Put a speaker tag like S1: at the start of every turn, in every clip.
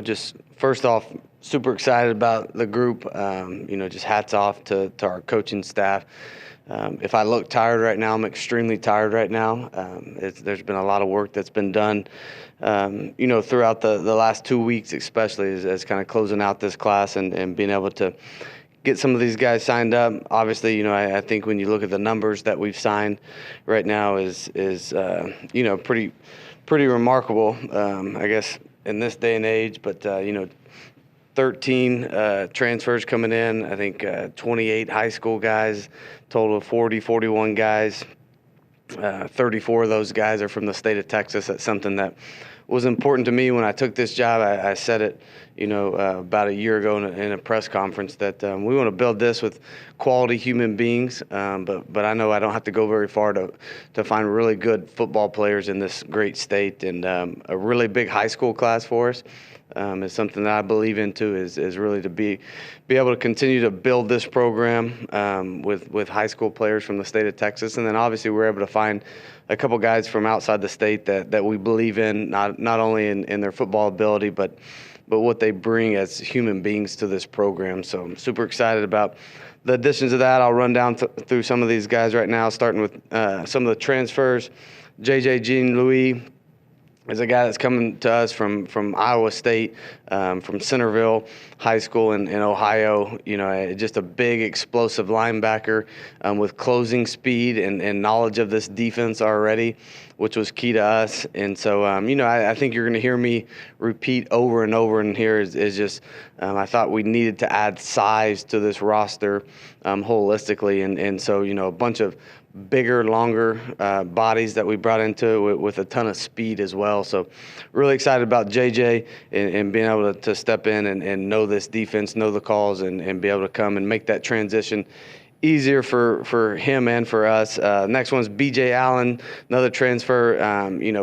S1: Just first off, super excited about the group. Just hats off to our coaching staff. If I look tired right now, I'm extremely tired right now. There's been a lot of work that's been done, throughout the last 2 weeks, especially as kind of closing out this class and being able to get some of these guys signed up. Obviously, I think when you look at the numbers that we've signed right now is pretty remarkable, I guess, in this day and age. But 13 transfers coming in. I think 28 high school guys, total of 41 guys. 34 of those guys are from the state of Texas. That's something that was important to me when I took this job. I said it, about a year ago in a press conference that we want to build this with quality human beings. But I know I don't have to go very far to find really good football players in this great state, and a really big high school class for us. Is something that I believe in too, is really to be able to continue to build this program with high school players from the state of Texas. And then obviously we're able to find a couple guys from outside the state that we believe in, not only in their football ability, but what they bring as human beings to this program. So I'm super excited about the additions of that. I'll run down through some of these guys right now, starting with some of the transfers. JJ Jean-Louis is a guy that's coming to us from Iowa State, from Centerville High School in Ohio. Just a big, explosive linebacker with closing speed and knowledge of this defense already, which was key to us. And so, I think you're going to hear me repeat over and over in here is just I thought we needed to add size to this roster holistically. And so, a bunch of bigger, longer bodies that we brought into it with a ton of speed as well. So really excited about JJ and being able to step in and know this defense, know the calls, and be able to come and make that transition easier for him and for us. Next one's BJ Allen, another transfer,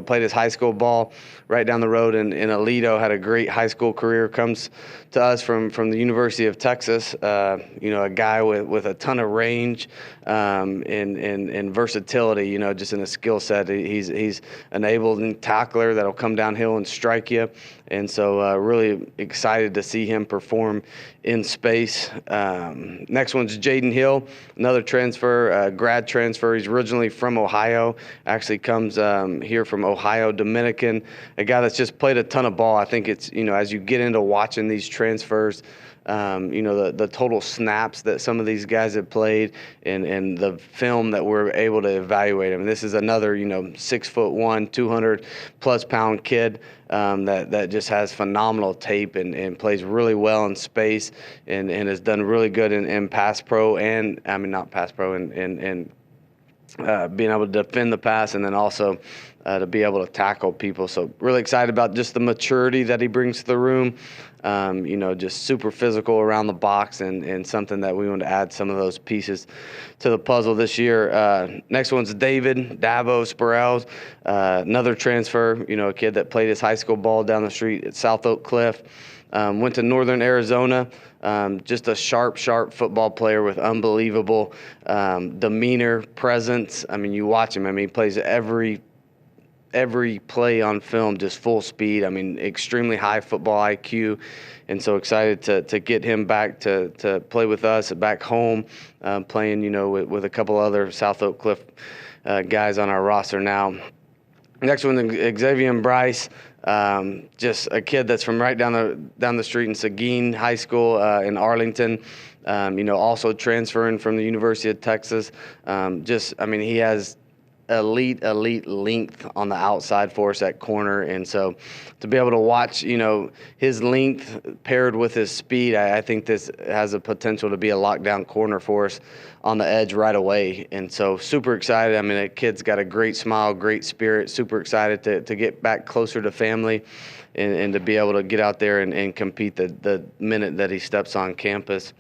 S1: played his high school ball right down the road in Aledo, had a great high school career, comes to us from the University of Texas, a guy with a ton of range and versatility, just in a skill set. He's an able tackler that'll come downhill and strike you. And so really excited to see him perform in space. Next one's Jaden Hill, another transfer, grad transfer. He's originally from Ohio, actually comes here from Ohio Dominican, a guy that's just played a ton of ball. I think it's, as you get into watching these transfers, the total snaps that some of these guys have played and the film that we're able to evaluate. I mean, this is another, 6'1", 200+ pound kid that just has phenomenal tape and plays really well in space and has done really good in pass pro and, not pass pro, and being able to defend the pass, and then also to be able to tackle people. So really excited about just the maturity that he brings to the room. Just super physical around the box and something that we want to add some of those pieces to the puzzle this year. Next one's David Davo Spurrell, another transfer, a kid that played his high school ball down the street at South Oak Cliff. Went to Northern Arizona, just a sharp football player with unbelievable demeanor, presence. You watch him. He plays every play on film, just full speed. Extremely high football IQ, and so excited to get him back to play with us back home, playing, with a couple other South Oak Cliff guys on our roster now. Next one, Xavier Bryce, just a kid that's from right down the street in Seguin High School in Arlington. Also transferring from the University of Texas. He has elite length on the outside for us at corner, and so to be able to watch his length paired with his speed, I think this has a potential to be a lockdown corner for us on the edge right away. And so super excited. The kid's got a great smile, great spirit, super excited to get back closer to family and to be able to get out there and compete the minute that he steps on campus.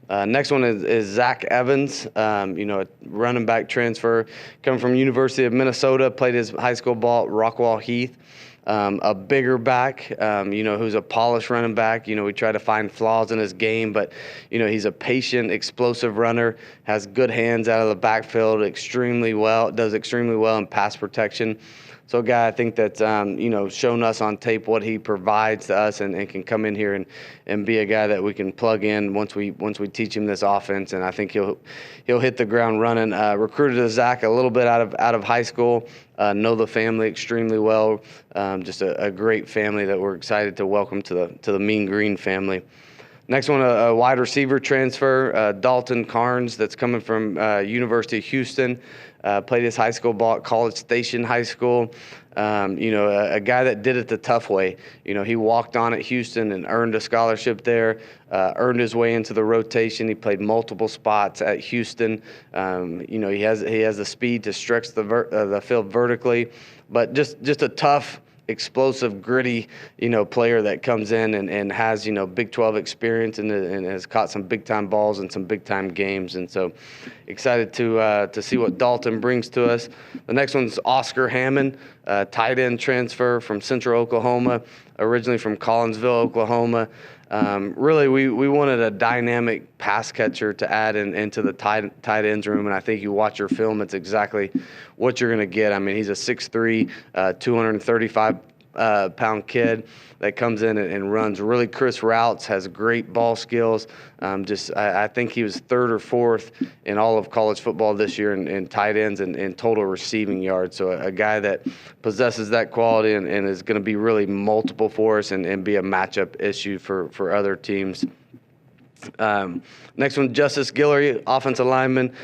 S1: Next one is Zach Evans, a running back transfer, coming from University of Minnesota, played his high school ball at Rockwall Heath. A bigger back, who's a polished running back. We try to find flaws in his game, but, he's a patient, explosive runner, has good hands out of the backfield, does extremely well in pass protection. So a guy I think that's shown us on tape what he provides to us, and can come in here and be a guy that we can plug in once we teach him this offense. And I think he'll hit the ground running. Recruited Zach a little bit out of high school. Know the family extremely well. Just a great family that we're excited to welcome to the Mean Green family. Next one, a wide receiver transfer, Dalton Carnes, that's coming from University of Houston. Played his high school ball at College Station High School. A guy that did it the tough way. He walked on at Houston and earned a scholarship there, earned his way into the rotation. He played multiple spots at Houston. He has the speed to stretch the field vertically, but just a tough, explosive, gritty, player that comes in and has, Big 12 experience and has caught some big-time balls in some big-time games. And so excited to see what Dalton brings to us. The next one's Oscar Hammond, tight end transfer from Central Oklahoma, originally from Collinsville, Oklahoma. Really, we wanted a dynamic pass catcher to add into the tight ends room, and I think you watch your film, it's exactly what you're going to get. I mean, he's a 6'3", 235-pound kid that comes in and runs really crisp routes, has great ball skills. I think he was third or fourth in all of college football this year in tight ends and in total receiving yards. So a guy that possesses that quality and is going to be really multiple for us and be a matchup issue for other teams. Next one, Justice Guillory, offensive lineman,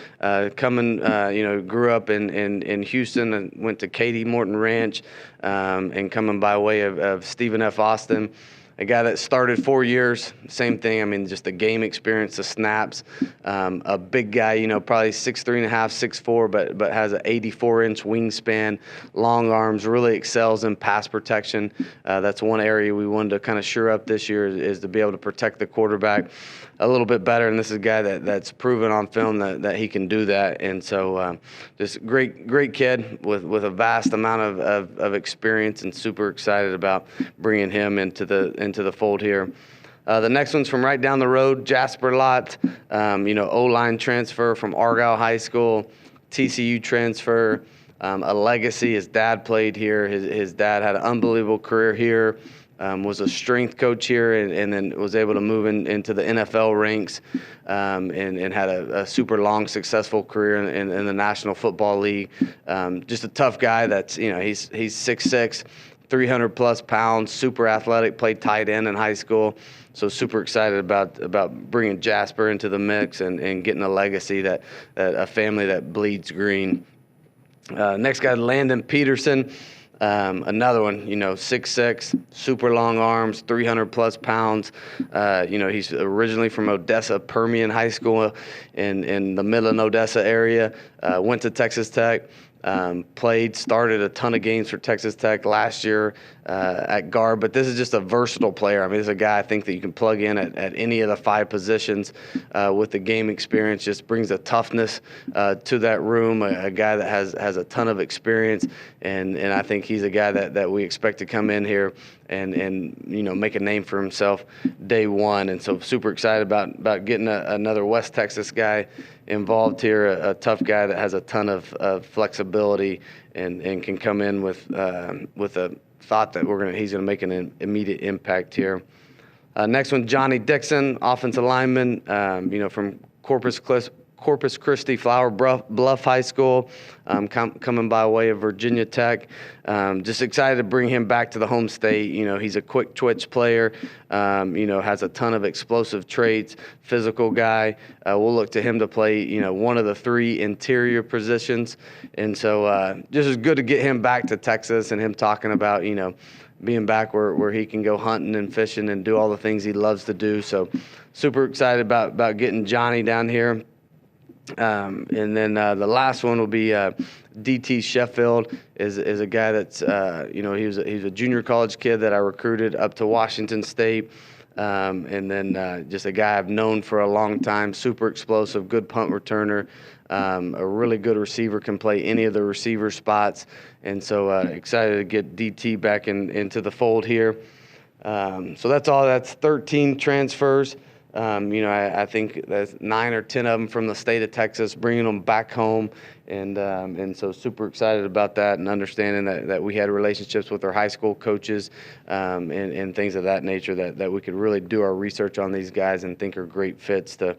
S1: grew up in Houston and went to Katy Morton Ranch, and coming by way of Stephen F. Austin. A guy that started 4 years, same thing. I mean, just the game experience, the snaps. A big guy, probably 6'3.5", 6'4", but has an 84-inch wingspan, long arms, really excels in pass protection. That's one area we wanted to kind of shore up this year is to be able to protect the quarterback a little bit better. And this is a guy that's proven on film that he can do that. And so just great kid with a vast amount of experience, and super excited about bringing him into the fold here. The next one's from right down the road, Jasper Lott, O-line transfer from Argyle High School, TCU transfer, a legacy. His dad played here. His dad had an unbelievable career here. Was a strength coach here, and then was able to move into the NFL ranks, and had a super long, successful career in the National Football League. Just a tough guy that's, he's 6'6", 300-plus pounds, super athletic, played tight end in high school. So super excited about bringing Jasper into the mix and getting a legacy that a family that bleeds green. Next guy, Landon Peterson. Another one, 6'6", super long arms, 300-plus pounds. He's originally from Odessa Permian High School in the Midland, Odessa area. Went to Texas Tech. Started a ton of games for Texas Tech last year at guard, but this is just a versatile player. I mean, this is a guy I think that you can plug in at any of the 5 positions with the game experience. Just brings a toughness to that room. A guy that has a ton of experience, and I think he's a guy that we expect to come in here and make a name for himself day one. And so super excited about getting another West Texas guy involved here, a tough guy that has a ton of flexibility and can come in with a thought that he's gonna make an immediate impact here. Next one, Johnny Dixon, offensive lineman, from Corpus Christi Flower Bluff High School, coming by way of Virginia Tech. Just excited to bring him back to the home state. He's a quick twitch player, has a ton of explosive traits, physical guy. We'll look to him to play, one of the 3 interior positions. And so just as good to get him back to Texas, and him talking about, being back where he can go hunting and fishing and do all the things he loves to do. So super excited about getting Johnny down here. And then the last one will be DT Sheffield is a guy that's he was a junior college kid that I recruited up to Washington State, and then just a guy I've known for a long time. Super explosive, good punt returner, a really good receiver, can play any of the receiver spots, and so excited to get DT back into the fold here. So that's all. That's 13 transfers. I think there's 9 or 10 of them from the state of Texas, bringing them back home. And so super excited about that and understanding that we had relationships with our high school coaches and things of that nature that we could really do our research on these guys and think are great fits to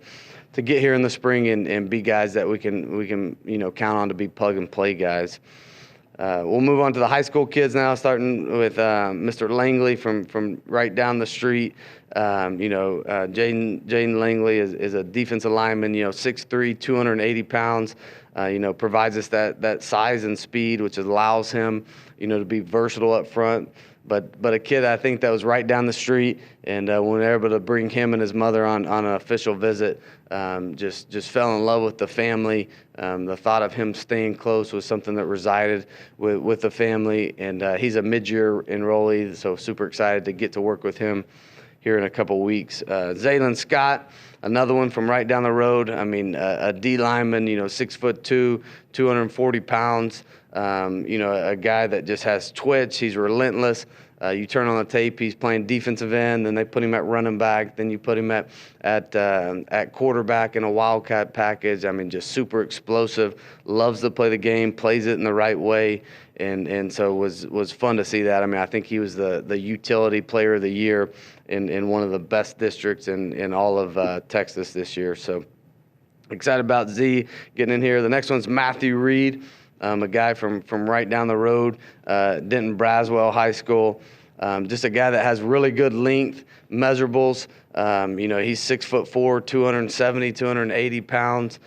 S1: get here in the spring and be guys that we can count on to be plug and play guys. We'll move on to the high school kids now, starting with Mr. Langley from right down the street. Jaden Langley is a defensive lineman, 6'3", 280 pounds. Provides us that size and speed, which allows him, to be versatile up front. But a kid I think that was right down the street, and when we were able to bring him and his mother on an official visit, just fell in love with the family. The thought of him staying close was something that resided with the family, and he's a mid-year enrollee, so super excited to get to work with him here in a couple weeks. Zaylon Scott, another one from right down the road. I mean, a D lineman, 6'2", 240 pounds. A guy that just has twitch. He's relentless. You turn on the tape, he's playing defensive end, then they put him at running back, then you put him at quarterback in a wildcat package. I mean, just super explosive, loves to play the game, plays it in the right way, and so was fun to see that. I mean, I think he was the utility player of the year in one of the best districts in all of Texas this year. So excited about Z getting in here. The next one's Matthew Reed. A guy from right down the road, Denton Braswell High School. Just a guy that has really good length, measurables. He's 6'4", 270, 280 pounds.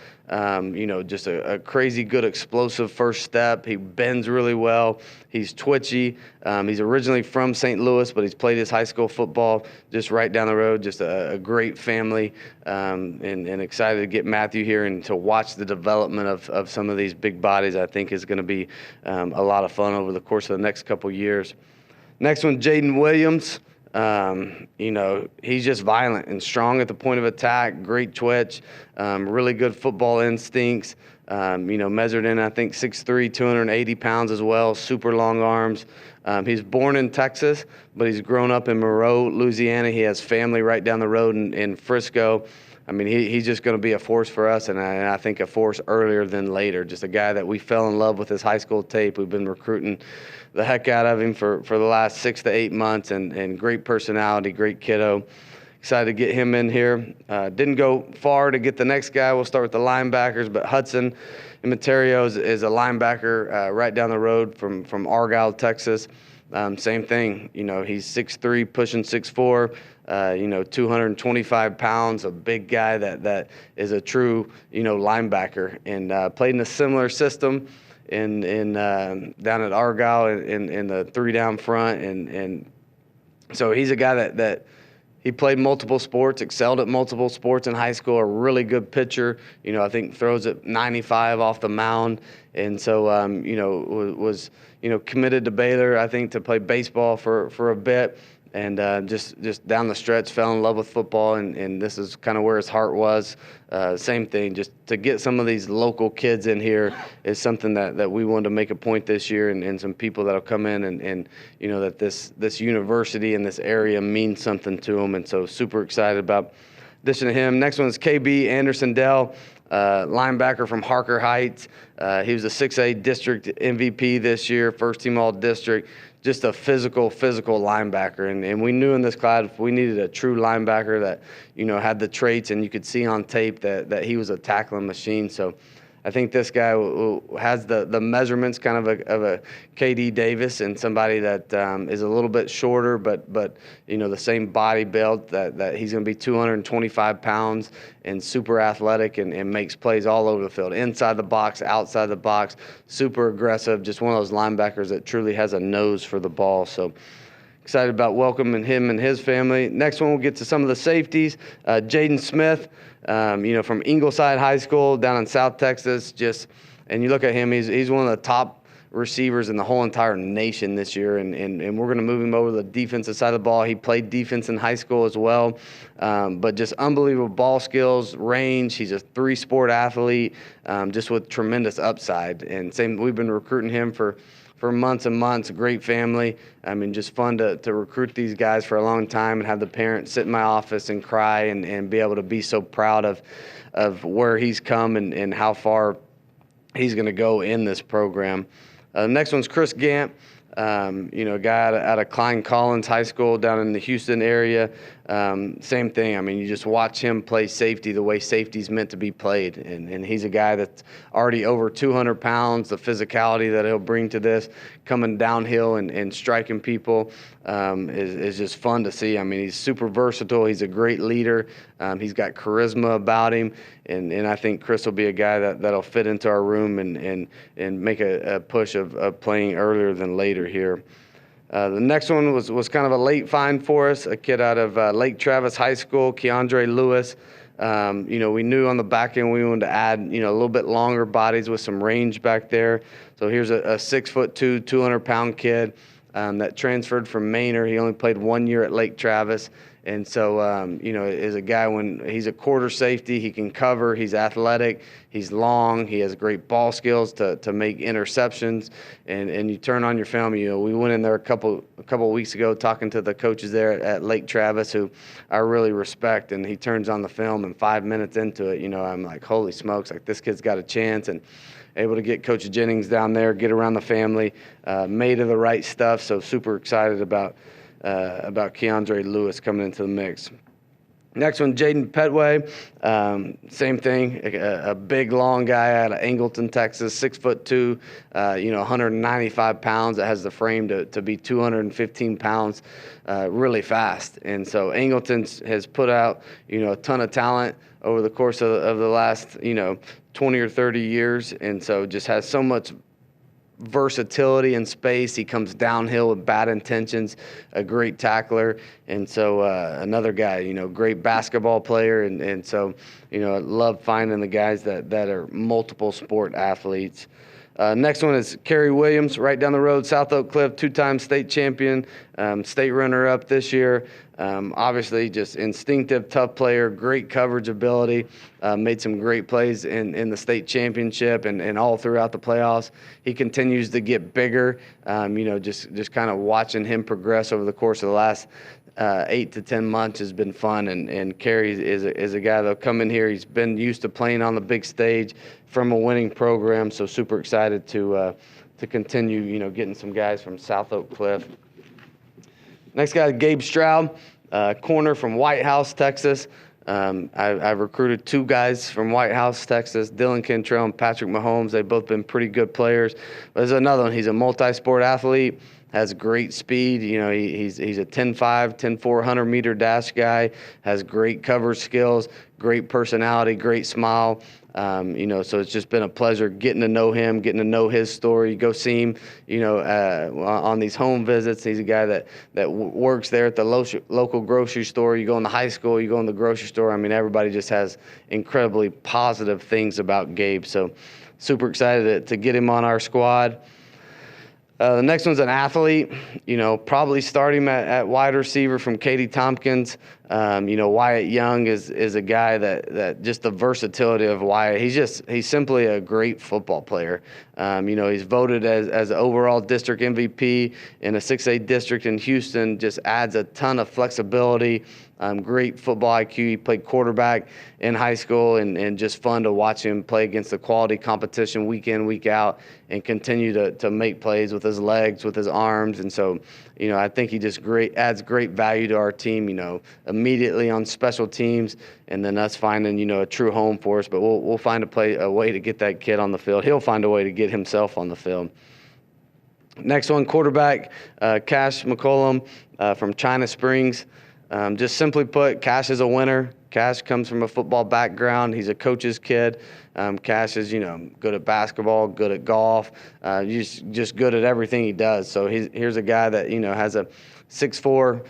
S1: Just a crazy good explosive first step. He bends really well. He's twitchy. He's originally from St. Louis, but he's played his high school football just right down the road. Just a great family, and excited to get Matthew here and to watch the development of some of these big bodies. I think is going to be a lot of fun over the course of the next couple years. Next one, Jaden Williams. He's just violent and strong at the point of attack, great twitch, really good football instincts, measured in, I think, 6'3", 280 pounds as well, super long arms. He's born in Texas, but he's grown up in Monroe, Louisiana. He has family right down the road in Frisco. I mean, he's just going to be a force for us, and I think a force earlier than later. Just a guy that we fell in love with his high school tape. We've been recruiting the heck out of him for the last 6 to 8 months, and great personality, great kiddo. Excited to get him in here. Didn't go far to get the next guy. We'll start with the linebackers, but Hudson Immaterio is a linebacker right down the road from Argyle, Texas. Same thing. He's 6'3", pushing 6'4". 225 pounds, a big guy that is a true, linebacker, and played in a similar system in down at Argyle in the 3-down front, and so he's a guy that he played multiple sports, excelled at multiple sports in high school, a really good pitcher, I think throws it 95 off the mound, and so, was committed to Baylor, I think, to play baseball for a bit. And just down the stretch, fell in love with football, and this is kind of where his heart was. Same thing, just to get some of these local kids in here is something that we wanted to make a point this year, and some people that'll come in and that this university and this area means something to them, and so super excited about addition to him. Next one is KB Anderson Dell, linebacker from Harker Heights. He was a 6A district MVP this year, first team all district. Just a physical linebacker. And we knew in this class we needed a true linebacker that, had the traits, and you could see on tape that he was a tackling machine. So I think this guy has the measurements kind of a KD Davis, and somebody that is a little bit shorter, but the same body build that he's going to be 225 pounds and super athletic and makes plays all over the field, inside the box, outside the box, super aggressive, just one of those linebackers that truly has a nose for the ball. So excited about welcoming him and his family. Next one, we'll get to some of the safeties. Jaden Smith, from Ingleside High School down in South Texas. And you look at him, he's one of the top receivers in the whole entire nation this year, and we're going to move him over to the defensive side of the ball. He played defense in high school as well, but just unbelievable ball skills, range. He's a 3-sport athlete, just with tremendous upside. And we've been recruiting him for for months and months. Great family. I mean, just fun to recruit these guys for a long time and have the parents sit in my office and cry and be able to be so proud of where he's come and how far he's going to go in this program. Next one's Chris Gant. A guy out of Klein Collins High School down in the Houston area. Same thing. I mean, you just watch him play safety the way safety's meant to be played. And he's a guy that's already over 200 pounds, the physicality that he'll bring to this, coming downhill and striking people is just fun to see. I mean, he's super versatile. He's a great leader. He's got charisma about him. And I think Chris will be a guy that'll fit into our room and make a push of playing earlier than later here. The next one was kind of a late find for us, a kid out of Lake Travis High School, Keandre Lewis. We knew on the back end we wanted to add, a little bit longer bodies with some range back there. So here's a 6'2", 200-pound kid that transferred from Manor. He only played 1 year at Lake Travis. And so, is a guy when he's a quarter safety, he can cover, he's athletic, he's long, he has great ball skills to make interceptions. And you turn on your film, we went in there a couple of weeks ago talking to the coaches there at Lake Travis, who I really respect, and he turns on the film and 5 minutes into it, I'm like, holy smokes, like this kid's got a chance. And able to get Coach Jennings down there, get around the family, made of the right stuff. So super excited about Keandre Lewis coming into the mix. Next one, Jaden Petway. Same thing, a big, long guy out of Angleton, Texas, 6'2", 195 pounds. That has the frame to be 215 pounds, really fast. And so Angleton has put out, a ton of talent over the course of the last, 20 or 30 years. And so just has so much versatility in space. He comes downhill with bad intentions, a great tackler. And so another guy, great basketball player. And so, I love finding the guys that are multiple sport athletes. Next one is Kerry Williams, right down the road, South Oak Cliff, two-time state champion, state runner-up this year. Obviously, just instinctive, tough player, great coverage ability, made some great plays in the state championship and all throughout the playoffs. He continues to get bigger, just kind of watching him progress over the course of the last 8 to 10 months has been fun. And Kerry is a guy that'll come in here. He's been used to playing on the big stage from a winning program, so super excited to continue, getting some guys from South Oak Cliff. Next guy, Gabe Stroud, corner from White House, Texas. I've recruited two guys from White House, Texas, Dylan Cantrell and Patrick Mahomes. They've both been pretty good players. But there's another one. He's a multi-sport athlete, has great speed. He's a 10.5, 10.4, 100-meter dash guy, has great cover skills, great personality, great smile. So it's just been a pleasure getting to know him, getting to know his story. Go see him, on these home visits. He's a guy that works there at the local grocery store. You go in the high school, you go in the grocery store. I mean, everybody just has incredibly positive things about Gabe. So super excited to get him on our squad. The next one's an athlete, probably start him at wide receiver from Katy Tompkins. Wyatt Young is a guy that just the versatility of Wyatt. He's simply a great football player. He's voted as overall district MVP in a 6A district in Houston, just adds a ton of flexibility. Great football IQ. He played quarterback in high school and just fun to watch him play against the quality competition week in, week out, and continue to make plays with his legs, with his arms. And so, I think he just adds great value to our team, immediately on special teams, and then us finding, a true home for us. But we'll find a way to get that kid on the field. He'll find a way to get himself on the field. Next one, quarterback, Cash McCollum from China Springs. Just simply put, Cash is a winner. Cash comes from a football background. He's a coach's kid. Cash is, good at basketball, good at golf, just good at everything he does. So here's a guy that, has a 6'4",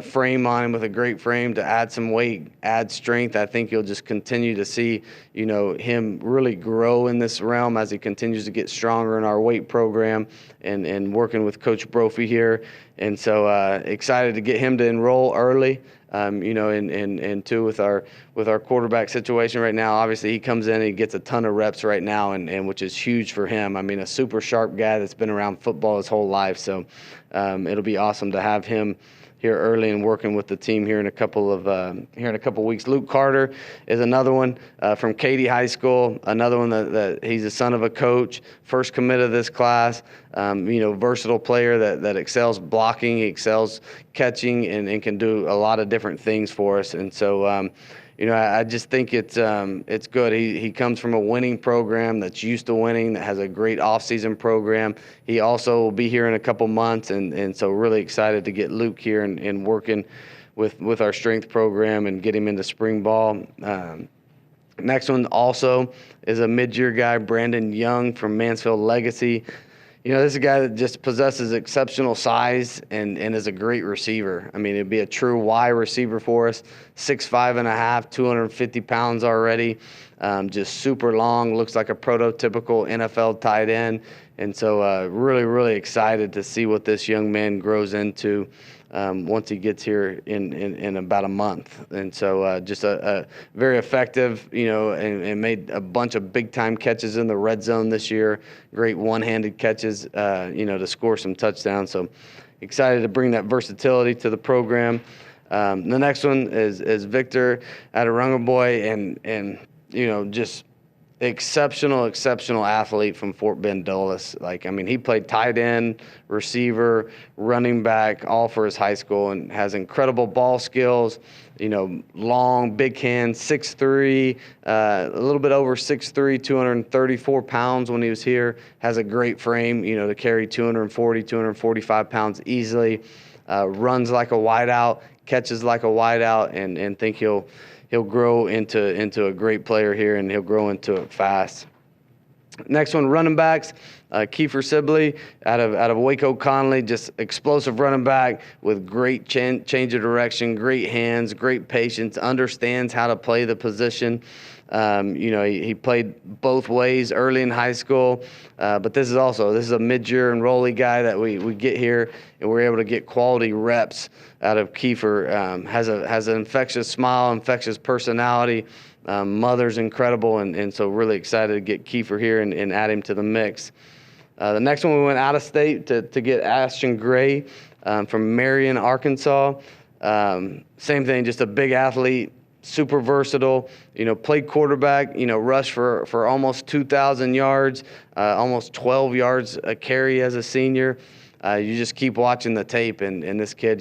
S1: frame on him, with a great frame to add some weight, add strength. I think you'll just continue to see, him really grow in this realm as he continues to get stronger in our weight program and working with Coach Brophy here. And so excited to get him to enroll early. And two, with our quarterback situation right now, obviously he comes in and he gets a ton of reps right now, and which is huge for him. I mean, a super sharp guy that's been around football his whole life. So it'll be awesome to have him here early and working with the team here in a couple of weeks. Luke Carter is another one from Katy High School, another one that he's the son of a coach, first commit of this class. Versatile player that excels blocking, he excels catching, and can do a lot of different things for us. And so I just think it's good. He comes from a winning program that's used to winning, that has a great off-season program. He also will be here in a couple months, and so really excited to get Luke here and working with our strength program and get him into spring ball. Next one also is a mid-year guy, Brandon Young from Mansfield Legacy. This is a guy that just possesses exceptional size and is a great receiver. I mean, it'd be a true Y receiver for us, 6'5.5", 250 pounds already, just super long, looks like a prototypical NFL tight end. And so really, really excited to see what this young man grows into once he gets here in about a month. And so just a very effective, and made a bunch of big-time catches in the red zone this year. Great one-handed catches, to score some touchdowns. So excited to bring that versatility to the program. The next one is Victor Adarungaboy, and just exceptional athlete from Fort Bend Dulles. He played tight end, receiver, running back, all for his high school, and has incredible ball skills. Long, big hands, 6'3", a little bit over 6'3", 234 pounds when he was here. Has a great frame, to carry 240, 245 pounds easily. Runs like a wideout, catches like a wideout, and think he'll grow into a great player here, and he'll grow into it fast. Next one, running backs. Kiefer Sibley out of Waco Conley, just explosive running back with great change of direction, great hands, great patience, understands how to play the position. He played both ways early in high school, but this is a mid-year enrollee guy that we get here, and we're able to get quality reps out of Kiefer. Has an infectious smile, infectious personality. Mother's incredible, and so really excited to get Kiefer here and add him to the mix. The next one, we went out of state to get Ashton Gray from Marion, Arkansas. Same thing, just a big athlete, super versatile, played quarterback, rushed for almost 2,000 yards, almost 12 yards a carry as a senior. You just keep watching the tape, and this kid,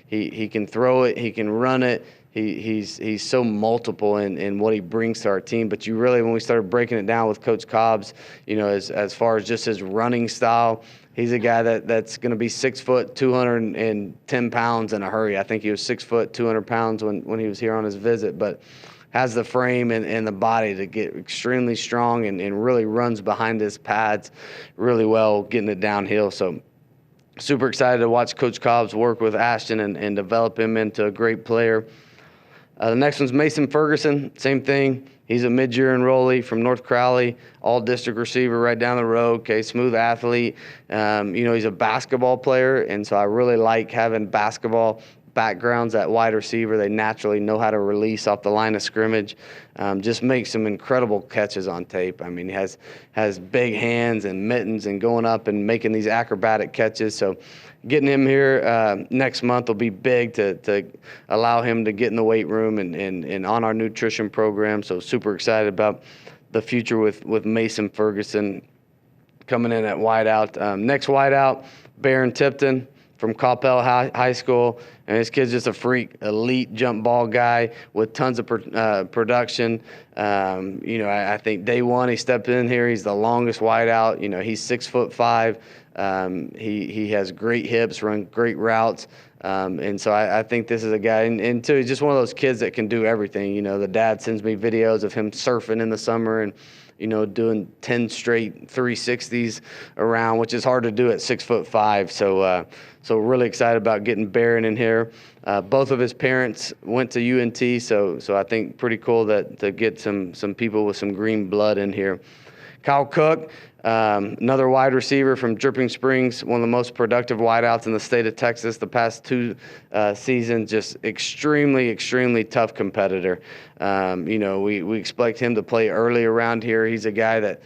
S1: he can throw it, he can run it. He's so multiple in what he brings to our team. But when we started breaking it down with Coach Cobbs, as far as just his running style, he's a guy that's going to be 6 foot, 210 pounds in a hurry. I think he was 6 foot, 200 pounds when he was here on his visit, but has the frame and the body to get extremely strong and really runs behind his pads really well, getting it downhill. So super excited to watch Coach Cobbs work with Ashton and develop him into a great player. The next one's Mason Ferguson, same thing. He's a mid-year enrollee from North Crowley, all-district receiver right down the road. Okay, smooth athlete. He's a basketball player, and so I really like having basketball backgrounds at wide receiver. They naturally know how to release off the line of scrimmage. Just makes some incredible catches on tape. He has big hands and mittens and going up and making these acrobatic catches. So getting him here next month will be big to allow him to get in the weight room and on our nutrition program. So super excited about the future with Mason Ferguson coming in at wideout. Next wideout, Baron Tipton from Coppell High School. And this kid's just a freak, elite jump ball guy with tons of production. I think day one he stepped in here. He's the longest wideout. He's 6'5". He has great hips, run great routes. And so I think this is a guy, and too, he's just one of those kids that can do everything. The dad sends me videos of him surfing in the summer and doing 10 straight 360s around, which is hard to do at 6'5". So really excited about getting Barron in here. Both of his parents went to UNT, so I think pretty cool to get some people with some green blood in here. Kyle Cook, another wide receiver from Dripping Springs, one of the most productive wideouts in the state of Texas the past 2 seasons. Just extremely tough competitor. We expect him to play early around here. He's a guy that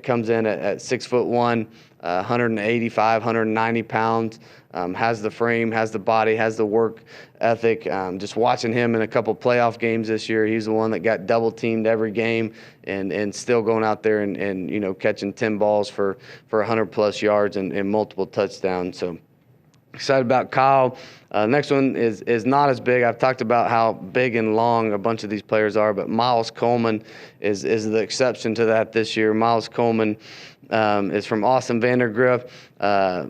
S1: comes in at 6'1", 185, 190 pounds. Has the frame, has the body, has the work ethic. Just watching him in a couple playoff games this year, he's the one that got double teamed every game and still going out there and catching 10 balls for 100+ yards and multiple touchdowns. So excited about Kyle. Next one is not as big. I've talked about how big and long a bunch of these players are, but Miles Coleman is the exception to that this year. Miles Coleman is from Austin Vandergrift,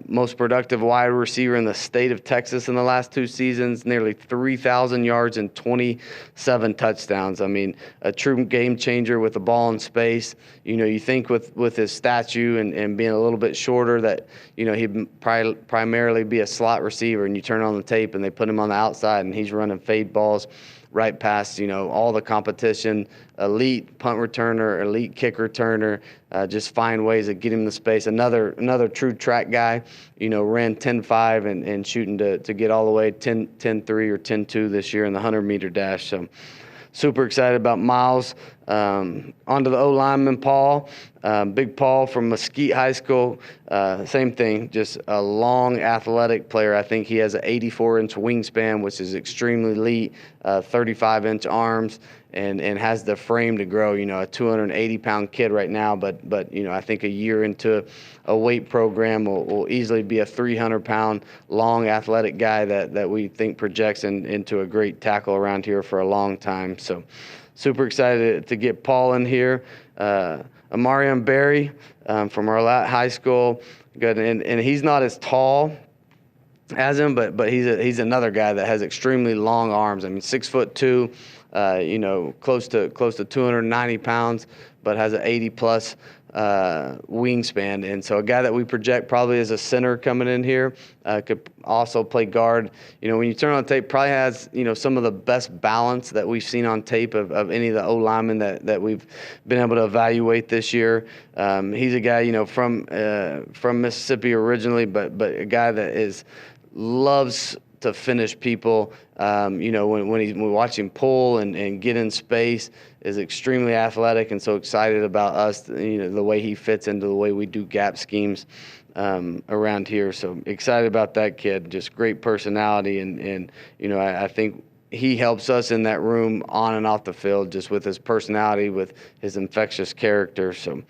S1: most productive wide receiver in the state of Texas in the last 2 seasons, nearly 3,000 yards and 27 touchdowns. I mean, a true game changer with the ball in space. You think with his stature and being a little bit shorter that, he'd primarily be a slot receiver, and you turn on the tape and they put him on the outside and he's running fade balls right past, all the competition, elite punt returner, elite kick returner, just find ways to get him the space. Another true track guy, ran 10.5 and shooting to get all the way 10.3 or 10.2 this year in the 100-meter dash. So super excited about Miles. Onto the O-lineman, Paul. Big Paul from Mesquite High School. Same thing, just a long athletic player. I think he has an 84-inch wingspan, which is extremely elite, 35-inch arms, and has the frame to grow. A 280-pound kid right now, but I think a year into a weight program will easily be a 300-pound long athletic guy that we think projects into a great tackle around here for a long time. So super excited to get Paul in here. Amarion Berry from Arlette High School. Good, and he's not as tall as him, but he's another guy that has extremely long arms. I mean, 6'2", close to 290 pounds, but has an 80+ wingspan. And so a guy that we project probably as a center coming in here, could also play guard. When you turn on tape, probably has, some of the best balance that we've seen on tape of any of the O-linemen that we've been able to evaluate this year. He's a guy, from Mississippi originally, but a guy that loves to finish people. When we watch him pull and get in space, is extremely athletic, and so excited about us, the way he fits into the way we do gap schemes around here. So excited about that kid. Just great personality, and I think he helps us in that room on and off the field, just with his personality, with his infectious character. So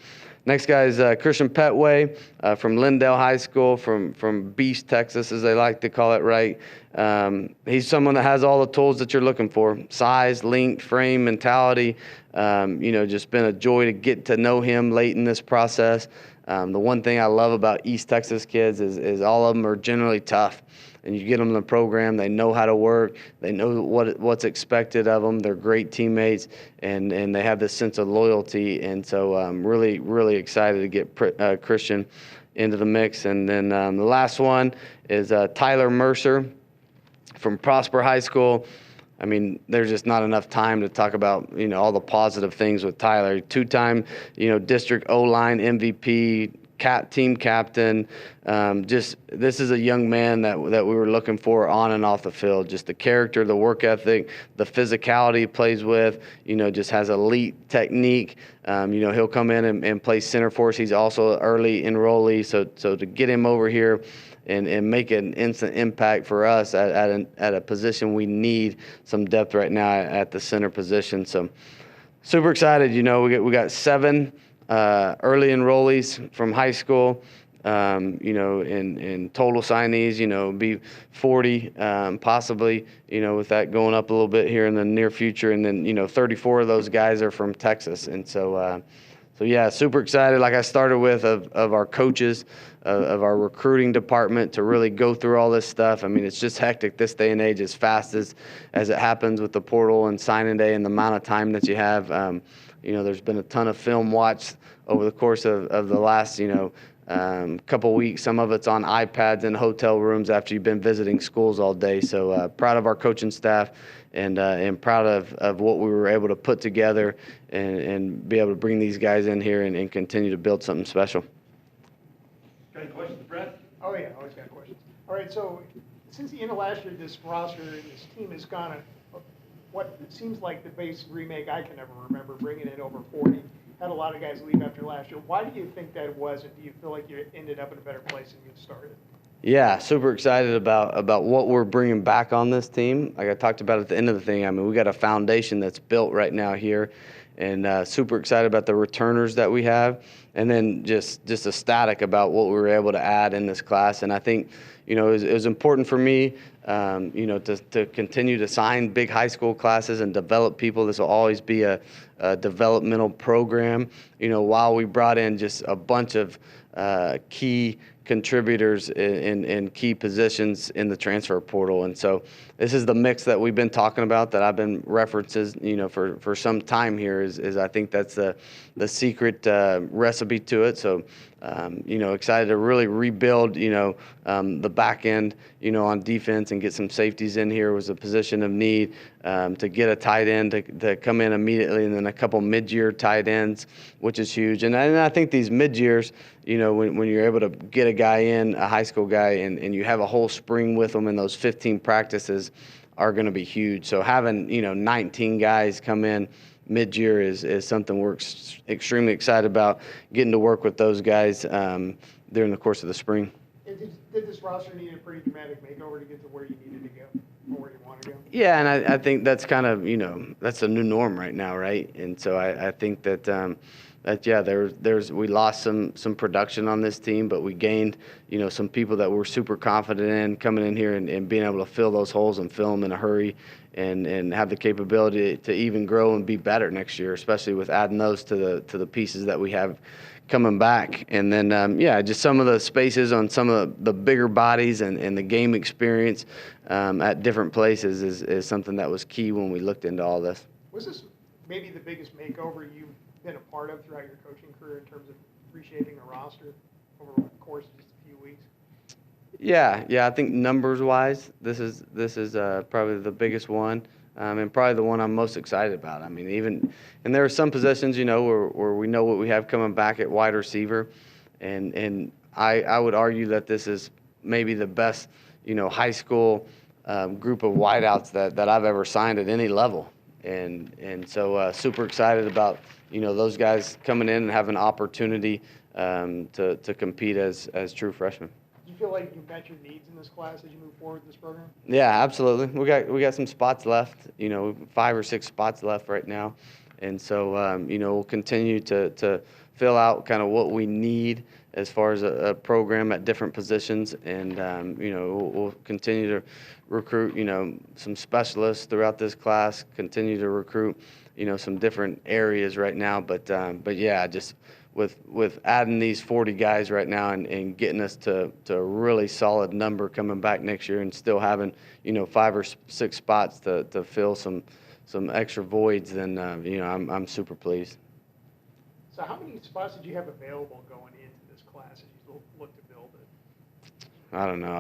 S1: next guy is Christian Petway from Lindale High School, from Beast, Texas, as they like to call it, right? He's someone that has all the tools that you're looking for: size, length, frame, mentality. Just been a joy to get to know him late in this process. The one thing I love about East Texas kids is all of them are generally tough. And you get them in the program, they know how to work, they know what's expected of them, they're great teammates, and they have this sense of loyalty. And so I'm really excited to get Christian into the mix. And then the last one is Tyler Mercer from Prosper High School. I mean, there's just not enough time to talk about, all the positive things with Tyler. 2-time, district O-line MVP, team captain. This is a young man that we were looking for on and off the field. Just the character, the work ethic, the physicality he plays with, just has elite technique. He'll come in and play center for us. He's also an early enrollee. So to get him over here and make an instant impact for us at a position we need some depth right now at the center position. So super excited. We got 7 early enrollees from high school, in total signees, be 40, possibly, with that going up a little bit here in the near future. And then, 34 of those guys are from Texas. And so So yeah, super excited. Like I started with of our coaches, of our recruiting department to really go through all this stuff. I mean, it's just hectic this day and age, as fast as it happens with the portal and signing day and the amount of time that you have. There's been a ton of film watched over the course of the last, couple weeks. Some of it's on iPads in hotel rooms after you've been visiting schools all day. So proud of our coaching staff and proud of what we were able to put together and be able to bring these guys in here and continue to build something special.
S2: Got any questions, Brett?
S3: Oh, yeah, always got questions. All right, so since the end of last year, this roster and this team has gone what seems like the base remake I can never remember, bringing in over 40. Had a lot of guys leave after last year. Why do you think that was, and do you feel like you ended up in a better place than you started?
S1: Yeah, super excited about what we're bringing back on this team. Like I talked about at the end of the thing, I mean, we got a foundation that's built right now here, and super excited about the returners that we have, and then just ecstatic about what we were able to add in this class. And I think, it was important for me, to continue to sign big high school classes and develop people. This will always be a developmental program, while we brought in just a bunch of key contributors in key positions in the transfer portal. And so this is the mix that we've been talking about, that I've been references, for some time here is I think that's the secret recipe to it. So, excited to really rebuild, the back end, on defense and get some safeties in here was a position of need, to get a tight end to come in immediately, and then a couple mid-year tight ends, which is huge. And I think these mid-years, when you're able to get a guy in, a high school guy, and you have a whole spring with them, and those 15 practices are going to be huge. So having, 19 guys come in mid-year is something we're extremely excited about, getting to work with those guys during the course of the spring.
S3: Did this roster need a pretty dramatic makeover to get to where you needed to go, or where you want to go?
S1: Yeah, and I think that's kind of, that's the new norm right now, right? And so I think that we lost some production on this team, but we gained, some people that we're super confident in coming in here and being able to fill those holes and fill them in a hurry and have the capability to even grow and be better next year, especially with adding those to the pieces that we have coming back. And then, just some of the spaces on some of the bigger bodies and the game experience at different places is something that was key when we looked into all this.
S3: Was this maybe the biggest makeover you've been a part of throughout your coaching career in terms of reshaping a roster over the course of just a few weeks?
S1: Yeah, I think numbers-wise, this is probably the biggest one, and probably the one I'm most excited about. I mean, and there are some positions, where we know what we have coming back at wide receiver, and I would argue that this is maybe the best, high school group of wideouts that I've ever signed at any level, and so super excited about, those guys coming in and having an opportunity to compete as true freshmen.
S3: Do you feel like you met your needs in this class as you move forward with this program?
S1: Yeah, absolutely. We got some spots left, 5 or 6 spots left right now. And so, we'll continue to fill out kind of what we need as far as a program at different positions. And, we'll continue to recruit, some specialists throughout this class, continue to recruit, some different areas right now. But yeah, just with adding these 40 guys right now and getting us to a really solid number coming back next year, and still having 5 or 6 spots to fill some extra voids, then I'm super pleased.
S3: So how many spots did you have available going into this class as you look to build it?
S1: I don't know.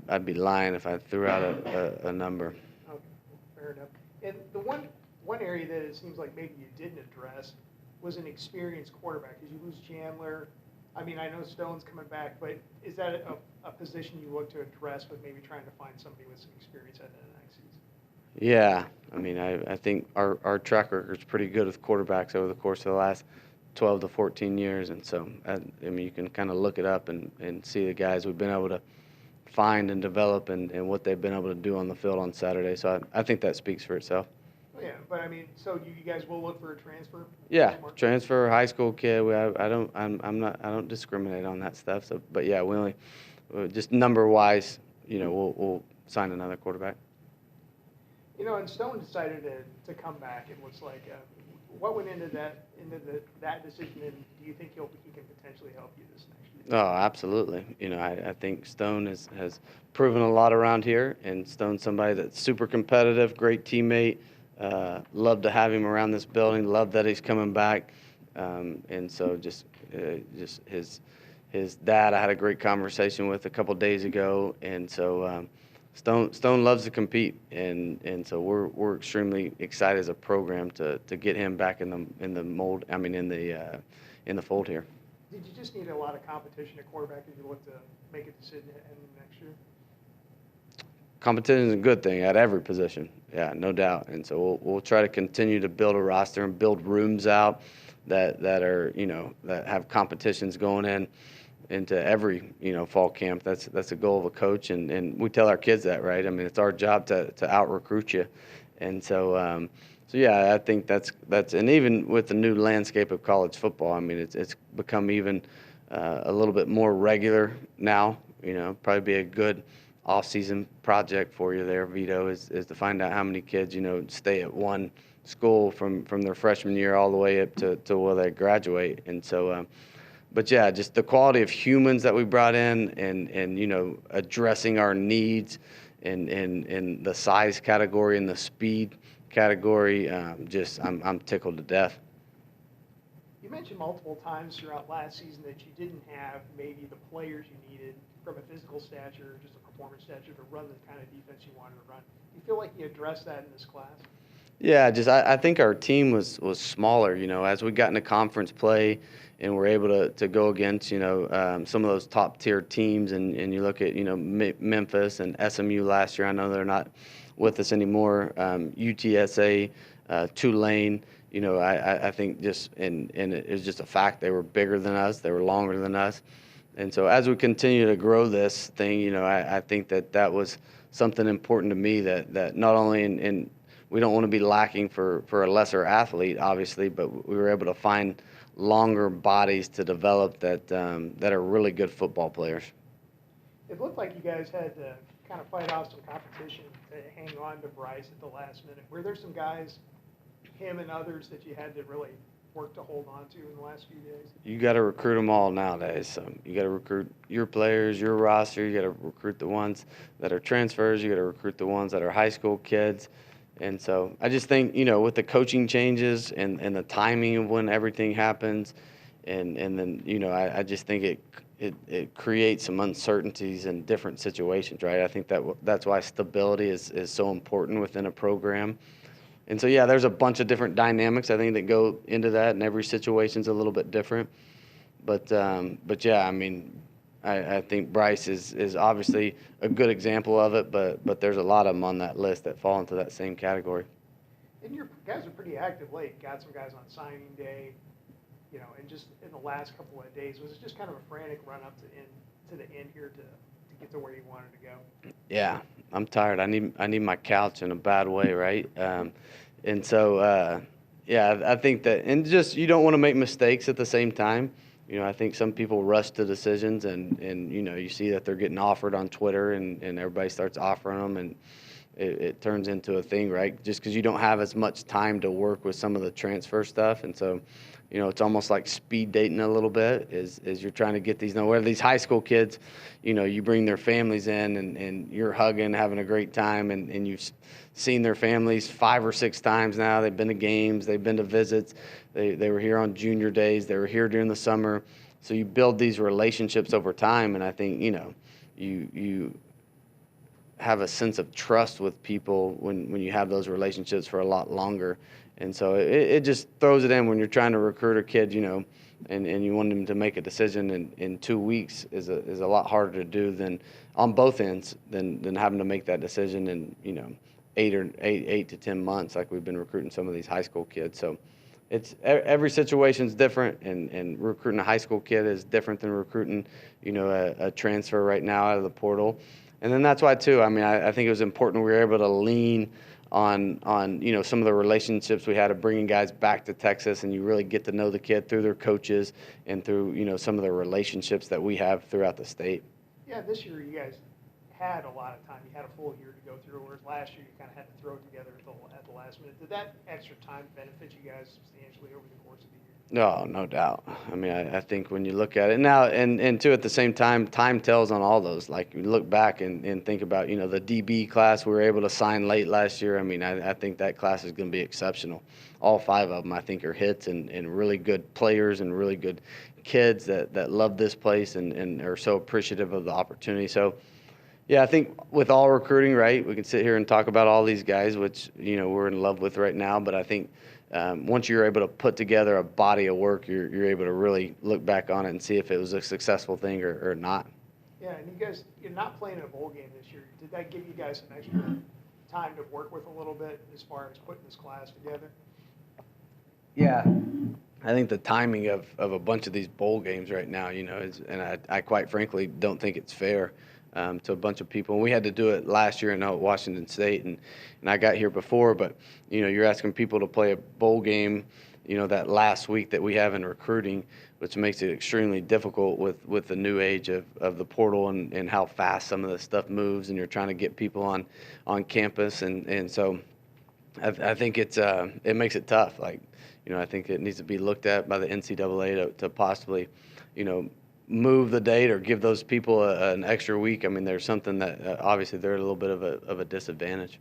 S1: I'd be lying if I threw out a number.
S3: Okay, fair enough. And the one area that it seems like maybe you didn't address was an experienced quarterback, because you lose Chandler. I mean, I know Stone's coming back, but is that a position you look to address with maybe trying to find somebody with some experience at the next season?
S1: Yeah, I mean, I think our track record is pretty good with quarterbacks over the course of the last 12 to 14 years, and so I mean, you can kind of look it up and see the guys we've been able to find and develop and what they've been able to do on the field on Saturday. So I think that speaks for itself.
S3: Yeah, but I mean, so you guys will look for a transfer?
S1: Yeah, transfer, high school kid. I don't discriminate on that stuff. So, but yeah, we only just number wise, we'll sign another quarterback.
S3: And Stone decided to come back. It looks like what went into that decision, and do you think he can potentially help you this next year?
S1: Oh, absolutely. I think Stone has proven a lot around here, and Stone's somebody that's super competitive, great teammate. Love to have him around this building. Love that he's coming back. And so just his dad, I had a great conversation with a couple days ago, and so Stone loves to compete, and so we're extremely excited as a program to get him back in the mold. I mean in the fold here.
S3: Did you just need a lot of competition at quarterback as you look to make a decision in next year?
S1: Competition is a good thing at every position. Yeah, no doubt. And so we'll try to continue to build a roster and build rooms out that are, that have competitions going into every, fall camp. That's the goal of a coach, and we tell our kids that, right? I mean, it's our job to out recruit you. And so yeah, I think that's and even with the new landscape of college football, I mean, it's become even a little bit more regular now. Probably be a good off-season project for you there, Vito, is to find out how many kids stay at one school from their freshman year all the way up to where they graduate. And so, but yeah, just the quality of humans that we brought in, and addressing our needs, and the size category and the speed category, I'm tickled to death.
S3: You mentioned multiple times throughout last season that you didn't have maybe the players you needed from a physical stature, just a performance stature, to run the kind of defense you wanted to run. Do you feel like you addressed that in this class?
S1: Yeah, I think our team was smaller, as we got into conference play and we're able to go against, some of those top tier teams, and you look at, Memphis and SMU last year. I know they're not with us anymore. UTSA, Tulane, I think and it was just a fact. They were bigger than us. They were longer than us. And so as we continue to grow this thing, I think that was something important to me, that not only in we don't want to be lacking for a lesser athlete, obviously, but we were able to find longer bodies to develop that are really good football players.
S3: It looked like you guys had to kind of fight off some competition to hang on to Bryce at the last minute. Were there some guys, him and others, that you had to really work to hold on to in the last few days?
S1: You got to recruit them all nowadays. So you got to recruit your players, your roster. You got to recruit the ones that are transfers. You got to recruit the ones that are high school kids. And so I just think, with the coaching changes and the timing of when everything happens, and then, I just think it creates some uncertainties in different situations, right? I think that's why stability is so important within a program. And so, yeah, there's a bunch of different dynamics, I think, that go into that, and every situation's a little bit different. But yeah, I mean, I think Bryce is obviously a good example of it, but there's a lot of them on that list that fall into that same category.
S3: And your guys are pretty active late. Got some guys on signing day, and just in the last couple of days. Was it just kind of a frantic run up to the end here to get to where you wanted to go?
S1: Yeah, I'm tired. I need my couch in a bad way, right? And so, yeah, I think that, and just you don't want to make mistakes at the same time. I think some people rush to decisions, and you see that they're getting offered on Twitter, and everybody starts offering them, and it turns into a thing, right? Just because you don't have as much time to work with some of the transfer stuff. And so, it's almost like speed dating a little bit, is you're trying to get where these high school kids, you bring their families in, and you're hugging, having a great time, and you've seen their families 5 or 6 times now. They've been to games, they've been to visits, they were here on junior days, they were here during the summer. So you build these relationships over time, and I think, you have a sense of trust with people when you have those relationships for a lot longer. And so it just throws it in when you're trying to recruit a kid, and you want them to make a decision in 2 weeks is a lot harder to do than on both ends than having to make that decision in, 8 to 10 months, like we've been recruiting some of these high school kids. So it's every situation's different, and recruiting a high school kid is different than recruiting, a transfer right now out of the portal. And then that's why, too, I mean, I think it was important we were able to lean on some of the relationships we had of bringing guys back to Texas, and you really get to know the kid through their coaches and through, some of the relationships that we have throughout the state.
S3: Yeah, this year you guys had a lot of time. You had a full year to go through, whereas last year you kind of had to throw it together at the last last minute. Did that extra time benefit you guys substantially over the course of the year?
S1: No, no doubt. I mean, I think when you look at it now, and too, at the same time, time tells on all those. Like, you look back and think about, the DB class we were able to sign late last year. I mean, I think that class is going to be exceptional. All 5 of them, I think, are hits and really good players and really good kids that love this place and are so appreciative of the opportunity. So, yeah, I think with all recruiting, right, we can sit here and talk about all these guys, which, we're in love with right now. But I think once you're able to put together a body of work, you're able to really look back on it and see if it was a successful thing or not.
S3: Yeah, and you guys, you're not playing in a bowl game this year. Did that give you guys some extra time to work with a little bit as far as putting this class together?
S1: Yeah. I think the timing of a bunch of these bowl games right now, is, and I quite frankly don't think it's fair to a bunch of people. And we had to do it last year at Washington State, and I got here before, but, you're asking people to play a bowl game, that last week that we have in recruiting, which makes it extremely difficult with the new age of the portal and how fast some of the stuff moves, and you're trying to get people on campus. And so I think it makes it tough. Like, I think it needs to be looked at by the NCAA to possibly, move the date or give those people an extra week. I mean, there's something that obviously they're at a little bit of a disadvantage.